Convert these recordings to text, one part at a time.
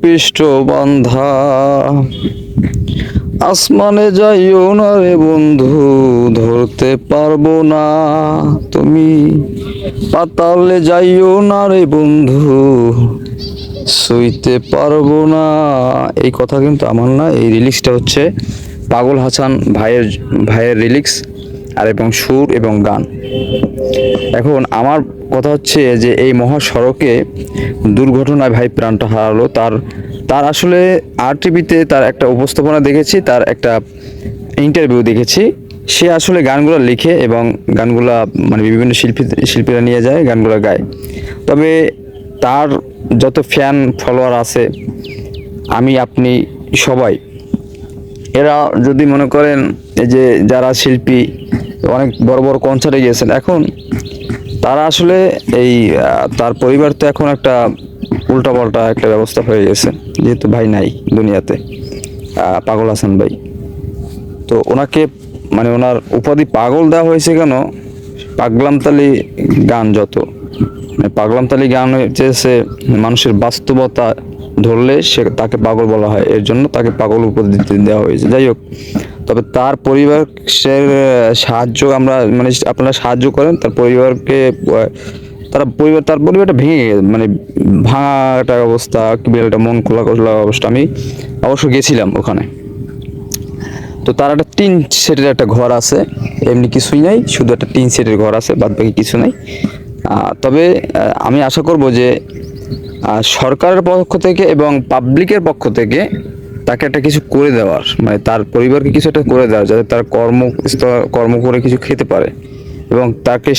পৃষ্ঠ বান্ধা, আসমানে যাইও না রে বন্ধু, ধরতে পারবো না। তুমি পাতালে যাইও না রে বন্ধু, সইতে পারবো না। এই কথা কিন্তু আমার না, এই রিলিক্সটা হচ্ছে পাগল হাসান ভাইয়ের রিলিক্স, আর এবং সুর এবং গান। এখন আমার কথা হচ্ছে যে এই মহাসড়কে দুর্ঘটনায় ভাই প্রাণটা হারালো। তার তার আসলে RTVতে তার একটা উপস্থাপনা দেখেছি, তার একটা ইন্টারভিউ দেখেছি। সে আসলে গানগুলো লিখে এবং গানগুলা মানে বিভিন্ন শিল্পীরা নিয়ে যায়, গানগুলো গায়। তবে তার যত ফ্যান ফলোয়ার আছে, আমি আপনি সবাই, এরা যদি মনে করেন এই যে যারা শিল্পী অনেক বড় বড় কনসার্টে গিয়েছেন, এখন তারা আসলে এই তার পরিবার তো এখন একটা উল্টাপাল্টা একটা ব্যবস্থা হয়ে গেছে, যেহেতু ভাই নাই দুনিয়াতে, পাগল হাসান ভাই। তো ওনাকে মানে ওনার উপাধি পাগল দেওয়া হয়েছে কেন? পাগলামতালি গান যত, মানে পাগলামতালি গান হচ্ছে মানুষের বাস্তবতা ধরলে সে তাকে পাগল বলা হয়, এর জন্য তাকে পাগল উপাধি দেওয়া হয়েছে। যাই হোক, তবে তার পরিবারের সাহায্য আমরা মানে আপনারা সাহায্য করেন তার পরিবারকে। তার পরিবারটা ভেঙে গেছে, মানে ভাঙা একটা অবস্থা, কি বলে একটা মন খোলা খোলা অবস্থা। আমি অবশ্য গেছিলাম ওখানে। তো তার একটা টিন সেটের একটা ঘর আছে, এমনি কিছুই নাই, শুধু একটা টিন সেটের ঘর আছে, বাদ বাকি কিছু নাই। তবে আমি আশা করব যে সরকারের পক্ষ থেকে এবং পাবলিকের পক্ষ থেকে তাকে একটা কিছু করে দেওয়ার, মানে তার পরিবারকে কিছু একটা করে দেওয়ার, যাতে তার কর্ম করে কিছু খেতে পারে, এবং তাকে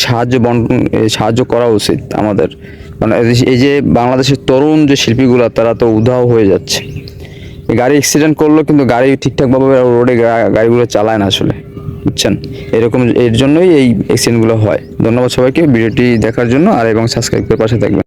সাহায্য করা উচিত আমাদের। মানে এই যে বাংলাদেশের তরুণ যে শিল্পীগুলো, তারা তো উধাও হয়ে যাচ্ছে। গাড়ি অ্যাক্সিডেন্ট করলো কিন্তু গাড়ি ঠিকঠাকভাবে রোডে গাড়িগুলো চালায় না আসলে, বুঝছেন? এরকম, এর জন্যই এই অ্যাক্সিডেন্টগুলো হয়। ধন্যবাদ সবাইকে ভিডিওটি দেখার জন্য, আর এবং সাবস্ক্রাইব করে পাশে থাকবেন।